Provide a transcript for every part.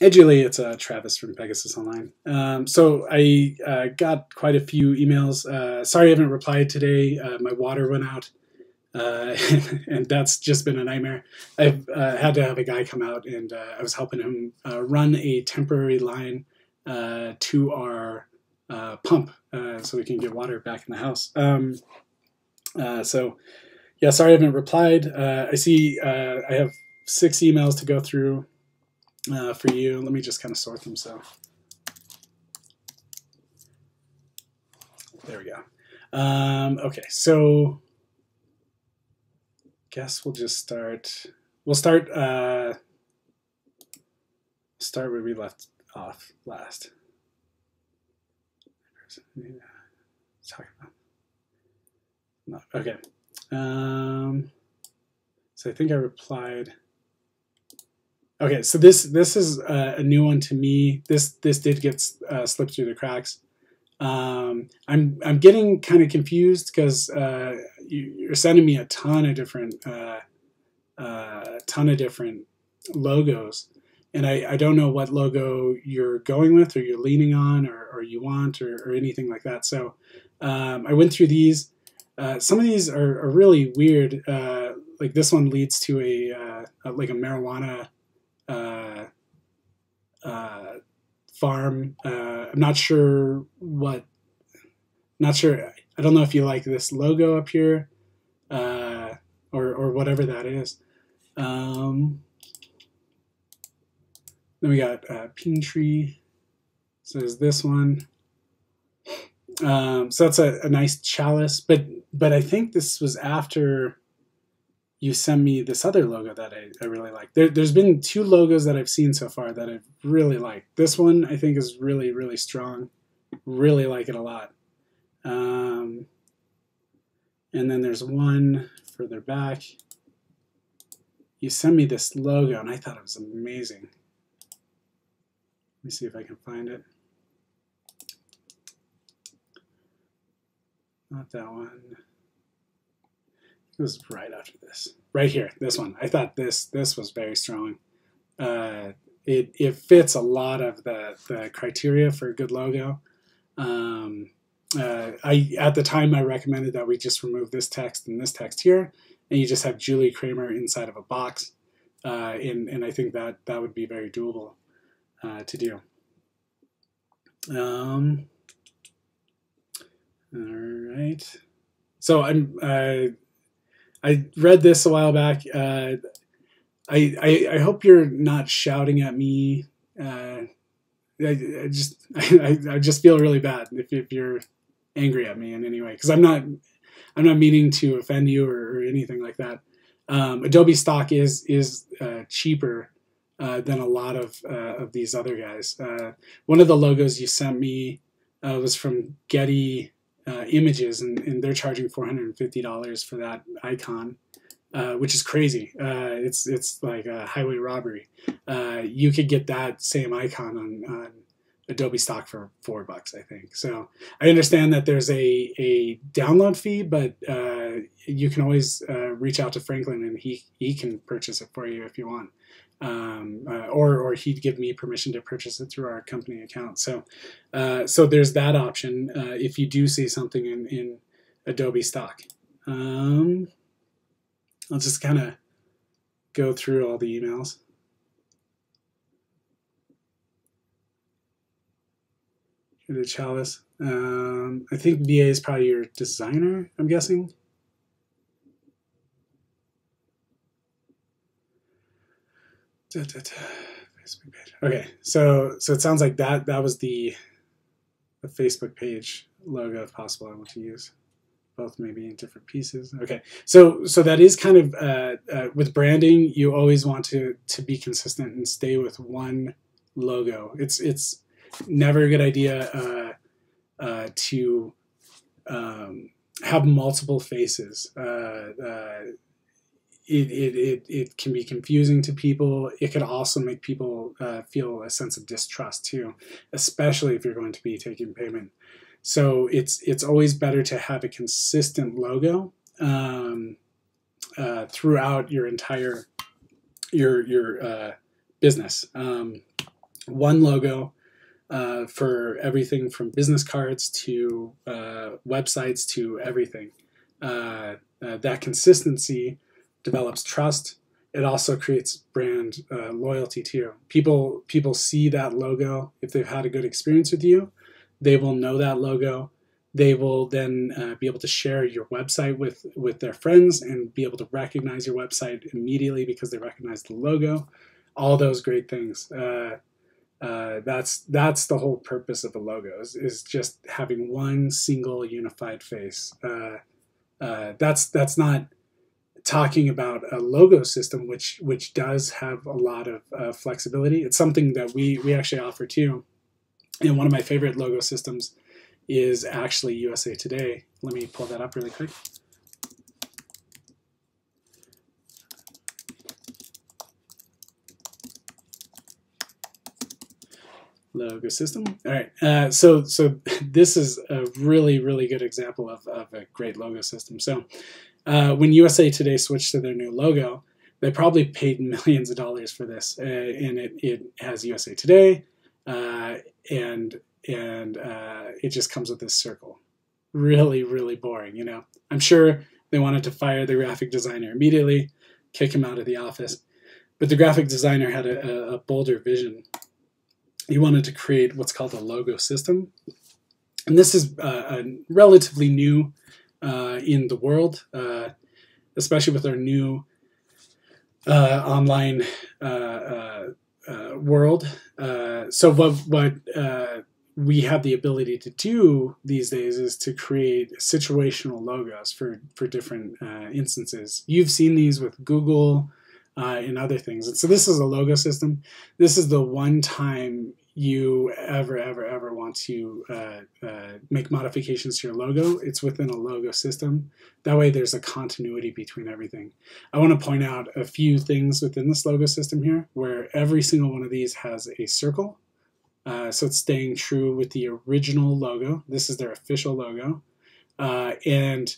Hey Julie, it's Travis from Pegasus Online. So I got quite a few emails. Sorry I haven't replied today. My water went out, and that's just been a nightmare. I've had to have a guy come out, and I was helping him run a temporary line to our pump so we can get water back in the house. So yeah, sorry I haven't replied. I see I have 6 emails to go through for you. Let me just kind of sort them. So there we go. Okay, so guess we'll just start. We'll start where we left off last. Talk about. No, okay. So I think I replied. Okay, so this is a new one to me. This did get slipped through the cracks. I'm getting kind of confused because you're sending me a ton of different logos, and I don't know what logo you're going with, or you're leaning on, or you want, or anything like that. So I went through these. Some of these are really weird. Like this one leads to like a marijuana farm. I'm not sure what. Not sure. I don't know if you like this logo up here, or whatever that is. Then we got Pine Tree. So there's this one. So that's a nice chalice, but I think this was after you sent me this other logo that I really like. There's been 2 logos that I've seen so far that I've really liked. This one I think is really, really strong. Really like it a lot. And then there's one further back. You sent me this logo and I thought it was amazing. Let me see if I can find it. Not that one. It was right after this. Right here, this one. I thought this was very strong. It fits a lot of the criteria for a good logo. At the time I recommended that we just remove this text and this text here, and you just have Julie Kramer inside of a box. And I think that would be very doable to do. All right. So I read this a while back. I hope you're not shouting at me. I just feel really bad if you're angry at me in any way, because I'm not meaning to offend you or anything like that. Adobe stock is cheaper than a lot of these other guys. One of the logos you sent me was from Getty Images, and they're charging $450 for that icon, which is crazy. It's like a highway robbery. You could get that same icon on Adobe stock for $4, I think. So I understand that there's a download fee, but you can always reach out to Franklin and he can purchase it for you if you want. Or he'd give me permission to purchase it through our company account. So there's that option if you do see something in Adobe stock. I'll just kind of go through all the emails. The chalice. I think VA is probably your designer, I'm guessing. Facebook page. Okay, so it sounds like that was the Facebook page logo, if possible. I want to use both, maybe in different pieces. Okay, so that is kind of with branding, you always want to be consistent and stay with one logo. It's never a good idea to have multiple faces. It can be confusing to people. It could also make people feel a sense of distrust too, especially if you're going to be taking payment. So it's always better to have a consistent logo throughout your entire your business. one logo for everything from business cards to websites to everything. That consistency develops trust. It also creates brand loyalty too. People see that logo. If they've had a good experience with you, they will know that logo. They will then be able to share your website with their friends and be able to recognize your website immediately because they recognize the logo. All those great things. That's the whole purpose of a logo is just having one single unified face. That's not talking about a logo system, which does have a lot of flexibility. It's something that we actually offer too. And one of my favorite logo systems is actually USA Today. Let me pull that up really quick. Logo system. All right. So this is a really, really good example of a great logo system. So when USA Today switched to their new logo, they probably paid millions of dollars for this, and it has USA Today, and it just comes with this circle. Really, really boring. You know, I'm sure they wanted to fire the graphic designer immediately, kick him out of the office, but the graphic designer had a bolder vision. He wanted to create what's called a logo system, and this is relatively new in the world, especially with our new online world. So what we have the ability to do these days is to create situational logos for different instances. You've seen these with Google and other things. And so this is a logo system. This is the one time you ever want to make modifications to your logo. It's within a logo system. That way there's a continuity between everything. I want to point out a few things within this logo system here where every single one of these has a circle. So it's staying true with the original logo. This is their official logo. And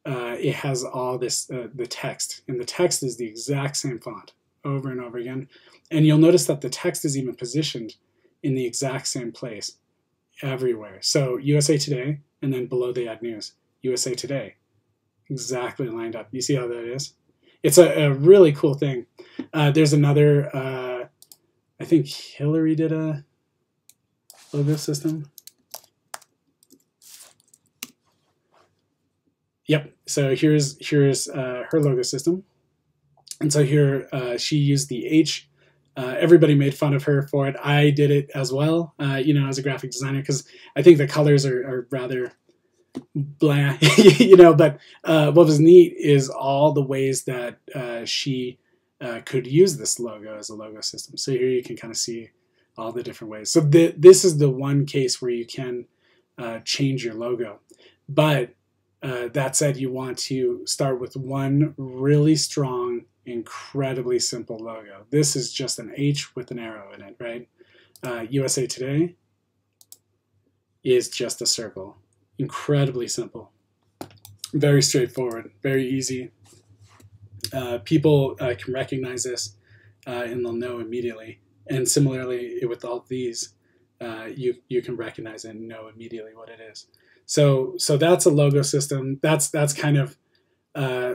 it has all this, the text. And the text is the exact same font over and over again. And you'll notice that the text is even positioned in the exact same place everywhere. So USA Today, and then below they add news. USA Today, exactly lined up. You see how that is? It's a really cool thing. There's another, I think Hillary did a logo system. Yep, so here's her logo system. And so here she used the H. Everybody made fun of her for it. I did it as well, you know, as a graphic designer, because I think the colors are rather bland, you know, but what was neat is all the ways that she could use this logo as a logo system. So here you can kind of see all the different ways. So this is the one case where you can change your logo. But that said, you want to start with one really strong, incredibly simple logo. This is just an H with an arrow in it, right? USA Today is just a circle. Incredibly simple. Very straightforward, very easy. People can recognize this and they'll know immediately. And similarly, with all these, you can recognize and know immediately what it is. So that's a logo system. That's kind of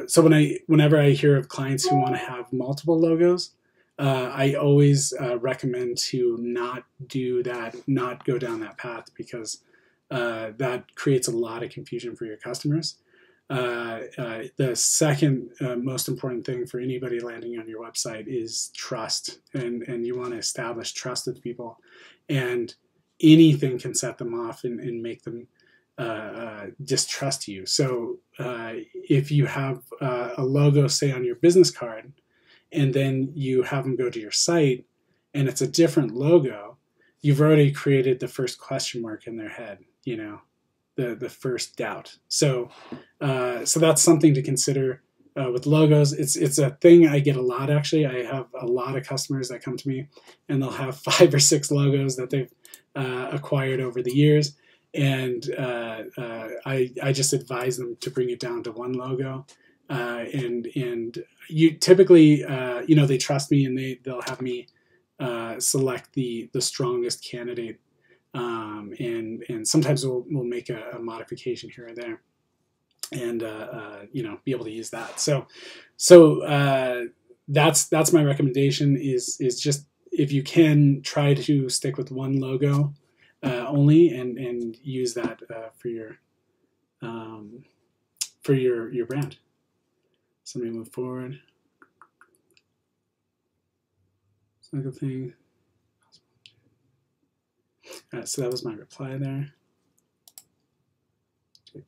so whenever I hear of clients who want to have multiple logos, I always recommend to not do that, not go down that path, because that creates a lot of confusion for your customers. The second most important thing for anybody landing on your website is trust, and you want to establish trust with people, and anything can set them off and make them distrust you. So if you have a logo, say, on your business card, and then you have them go to your site and it's a different logo, you've already created the first question mark in their head, you know, the first doubt. So that's something to consider with logos. It's a thing I get a lot, actually. I have a lot of customers that come to me and they'll have 5 or 6 logos that they've acquired over the years. And I just advise them to bring it down to one logo, and you typically, you know, they trust me and they'll have me select the strongest candidate, and sometimes we'll make a modification here or there, and be able to use that. So that's my recommendation is just, if you can, try to stick with one logo only, and use that for your brand. So let me move forward. Second thing. All right, so that was my reply there. So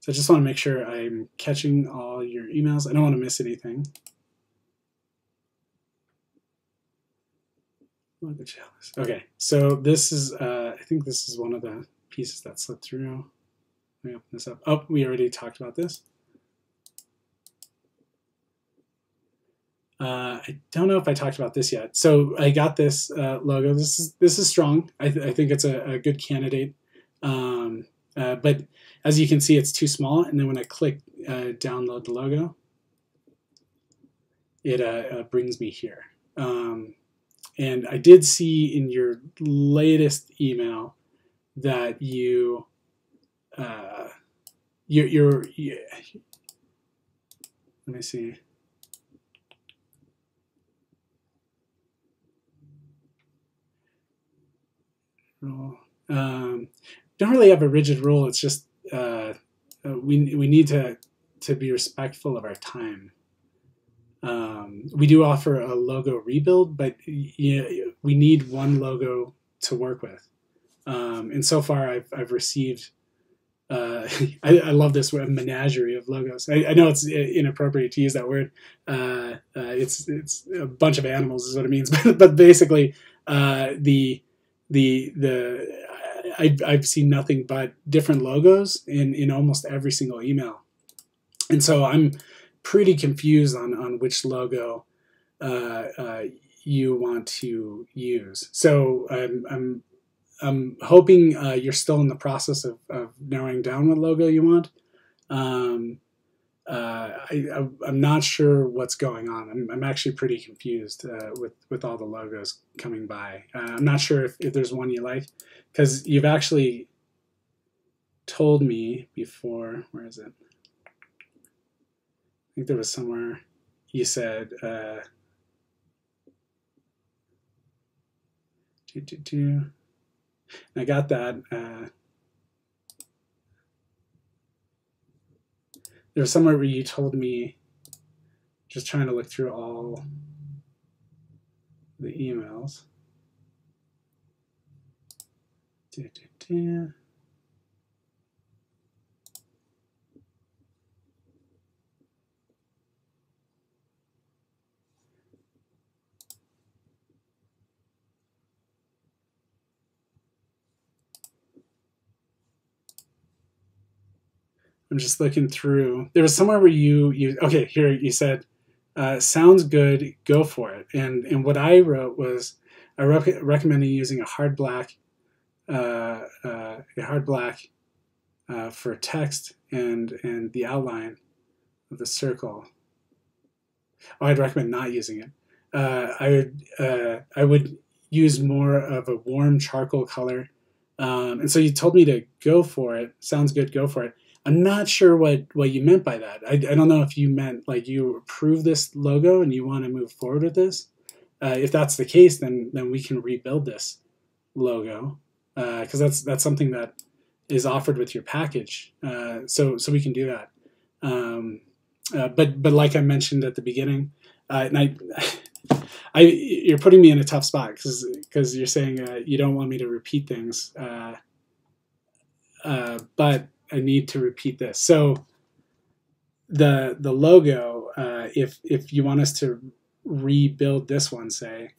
I just want to make sure I'm catching all your emails. I don't want to miss anything. Okay, so this is, I think this is one of the pieces that slipped through. Let me open this up. Oh, we already talked about this. I don't know if I talked about this yet. So I got this logo. This is strong. I think it's a good candidate. But as you can see, it's too small. And then when I click download the logo, it brings me here. And I did see in your latest email that you're let me see. Don't really have a rigid rule. It's just we need to be respectful of our time. We do offer a logo rebuild, but we need one logo to work with. And so far, I've received. I love this word, menagerie of logos. I know it's inappropriate to use that word. It's a bunch of animals is what it means, but basically, I've seen nothing but different logos in almost every single email, and so I'm pretty confused on which logo you want to use. So I'm hoping you're still in the process of narrowing down what logo you want. I'm not sure what's going on. I'm actually pretty confused with all the logos coming by. I'm not sure if there's one you like, because you've actually told me before. Where is it? I think there was somewhere you said I got that. There was somewhere where you told me, just trying to look through all the emails. I'm just looking through. There was somewhere where you okay, here you said, sounds good, go for it. And what I wrote was, I recommended using a hard black for text and the outline of the circle. Oh, I'd recommend not using it. I would use more of a warm charcoal color. And so you told me to go for it. Sounds good, go for it. I'm not sure what you meant by that. I don't know if you meant like you approve this logo and you want to move forward with this. If that's the case, then we can rebuild this logo, because that's something that is offered with your package. So we can do that. But like I mentioned at the beginning, and you're putting me in a tough spot because you're saying you don't want me to repeat things, but I need to repeat this. So the logo, if you want us to rebuild this one, say,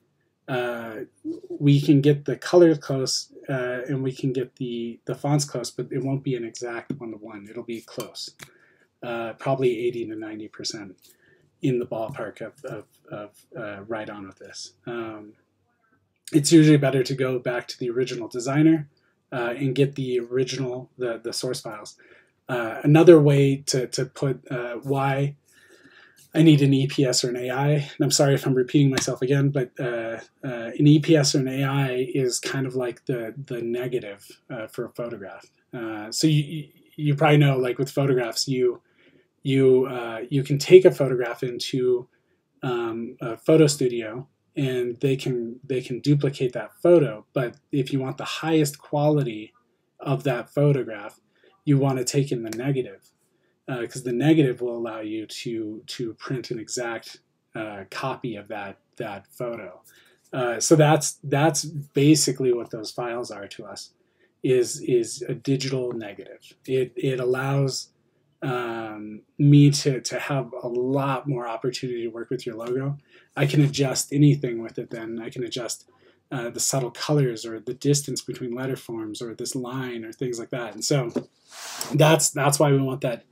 we can get the colors close and we can get the fonts close, but it won't be an exact one-to-one. It'll be close, probably 80 to 90% in the ballpark of right on with this. It's usually better to go back to the original designer and get the original, the source files. Another way to put why I need an EPS or an AI. And I'm sorry if I'm repeating myself again, but an EPS or an AI is kind of like the negative for a photograph. So you probably know, like with photographs, you can take a photograph into a photo studio, and they can duplicate that photo. But if you want the highest quality of that photograph, you want to take in the negative, because the negative will allow you to print an exact copy of that photo. So that's basically what those files are to us, is a digital negative. It allows me to have a lot more opportunity to work with your logo. I can adjust anything with it then. I can adjust the subtle colors or the distance between letter forms or this line or things like that. And so that's why we want that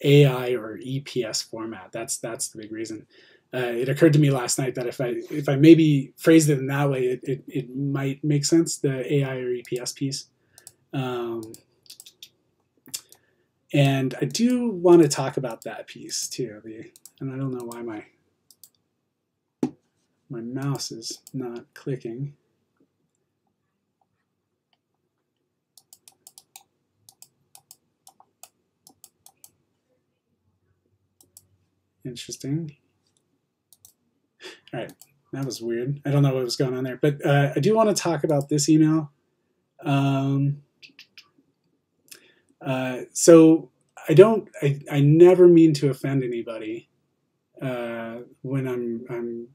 AI or EPS format. That's the big reason. It occurred to me last night that if I maybe phrased it in that way, it might make sense, the AI or EPS piece. And I do want to talk about that piece too. And I don't know why my mouse is not clicking. Interesting. All right, that was weird. I don't know what was going on there, but I do want to talk about this email. So I never mean to offend anybody when I'm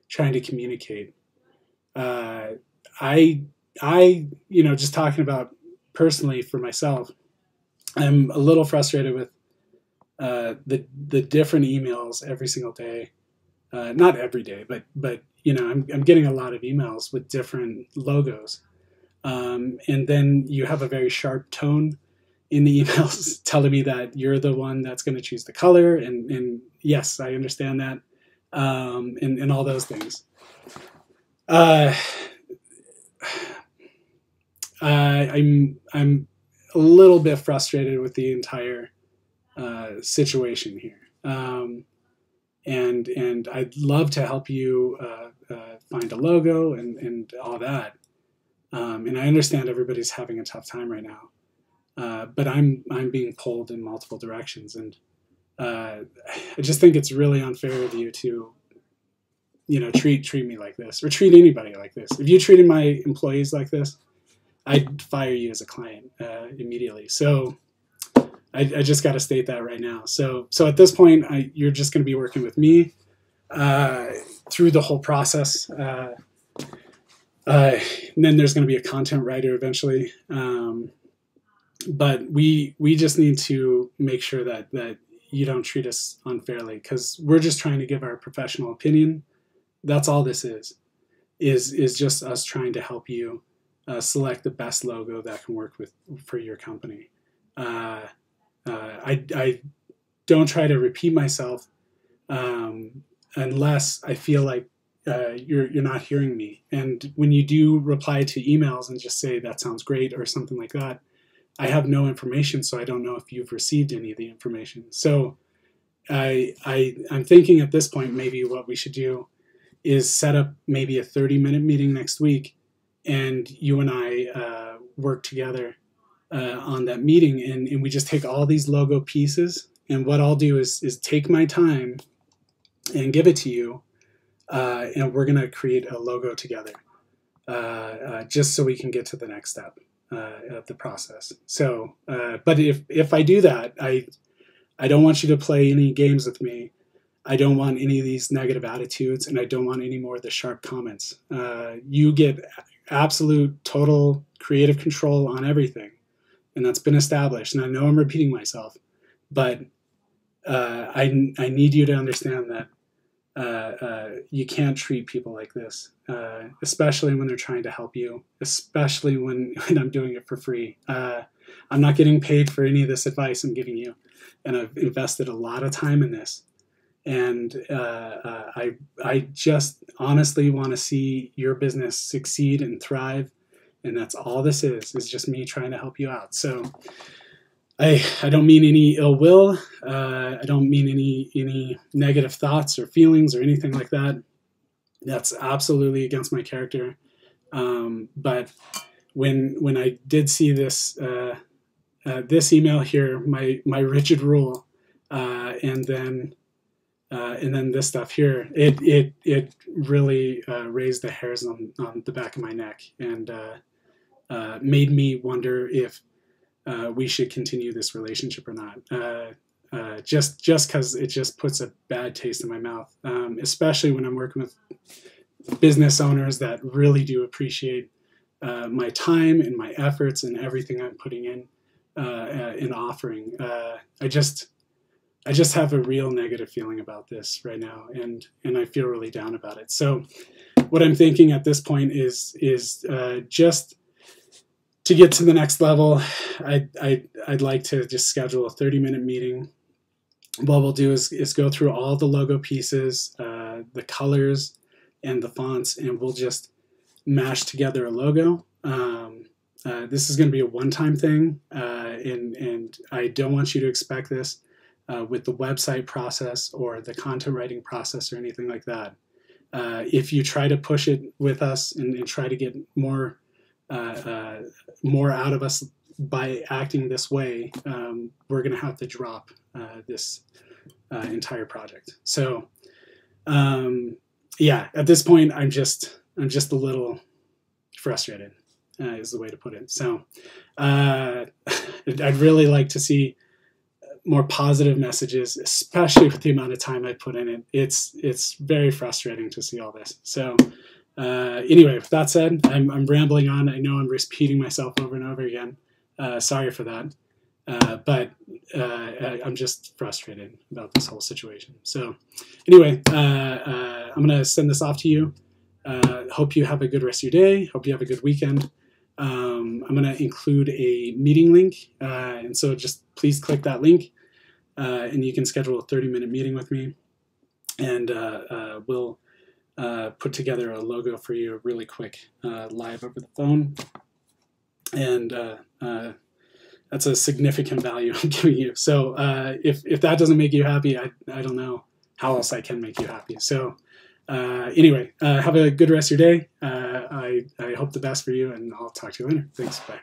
trying to communicate. Just talking about personally for myself, I'm a little frustrated with the different emails every single day. Not every day, but I'm getting a lot of emails with different logos, and then you have a very sharp tone in the emails telling me that you're the one that's going to choose the color, and yes, I understand that, and all those things. I'm a little bit frustrated with the entire situation here, and I'd love to help you find a logo and all that. And I understand everybody's having a tough time right now, but I'm being pulled in multiple directions, and I just think it's really unfair of you to treat me like this, or treat anybody like this. If you treated my employees like this, I'd fire you as a client immediately. So I just got to state that right now. So at this point, you're just going to be working with me through the whole process. And then there's going to be a content writer eventually. But we just need to make sure that you don't treat us unfairly, because we're just trying to give our professional opinion. That's all this is just us trying to help you select the best logo that can work for your company. I don't try to repeat myself unless I feel like you're not hearing me. And when you do reply to emails and just say that sounds great or something like that, I have no information, so I don't know if you've received any of the information. So I'm thinking at this point maybe what we should do is set up maybe a 30-minute meeting next week, and you and I work together on that meeting, and we just take all these logo pieces, and what I'll do is take my time and give it to you, and we're going to create a logo together, just so we can get to the next step of the process. So, but if I do that, I don't want you to play any games with me. I don't want any of these negative attitudes, and I don't want any more of the sharp comments. You get absolute, total creative control on everything, and that's been established. And I know I'm repeating myself, but I need you to understand that you can't treat people like this, especially when they're trying to help you, especially when I'm doing it for free. I'm not getting paid for any of this advice I'm giving you, and I've invested a lot of time in this. And I just honestly want to see your business succeed and thrive, and that's all this is just me trying to help you out. So I don't mean any ill will. I don't mean any negative thoughts or feelings or anything like that. That's absolutely against my character. But when I did see this this email here, my rigid rule, and then this stuff here, it really raised the hairs on the back of my neck and made me wonder if we should continue this relationship or not. Just because it just puts a bad taste in my mouth, especially when I'm working with business owners that really do appreciate my time and my efforts and everything I'm putting in offering. I just have a real negative feeling about this right now, and I feel really down about it. So what I'm thinking at this point is just to get to the next level, I'd like to just schedule a 30-minute meeting. What we'll do is go through all the logo pieces, the colors, and the fonts, and we'll just mash together a logo. This is going to be a one-time thing, and I don't want you to expect this with the website process or the content writing process or anything like that. If you try to push it with us and try to get more out of us by acting this way, we're going to have to drop this entire project. So yeah, at this point, I'm just a little frustrated, is the way to put it. So I'd really like to see more positive messages, especially with the amount of time I put in it. It's very frustrating to see all this. So anyway, with that said, I'm rambling on. I know I'm repeating myself over and over again. Sorry for that. But I'm just frustrated about this whole situation. So anyway, I'm going to send this off to you. Hope you have a good rest of your day. Hope you have a good weekend. I'm going to include a meeting link. And so just please click that link and you can schedule a 30-minute meeting with me. And we'll put together a logo for you really quick, live over the phone. And that's a significant value I'm giving you. So if that doesn't make you happy, I don't know how else I can make you happy. So anyway, have a good rest of your day. I hope the best for you, and I'll talk to you later. Thanks. Bye.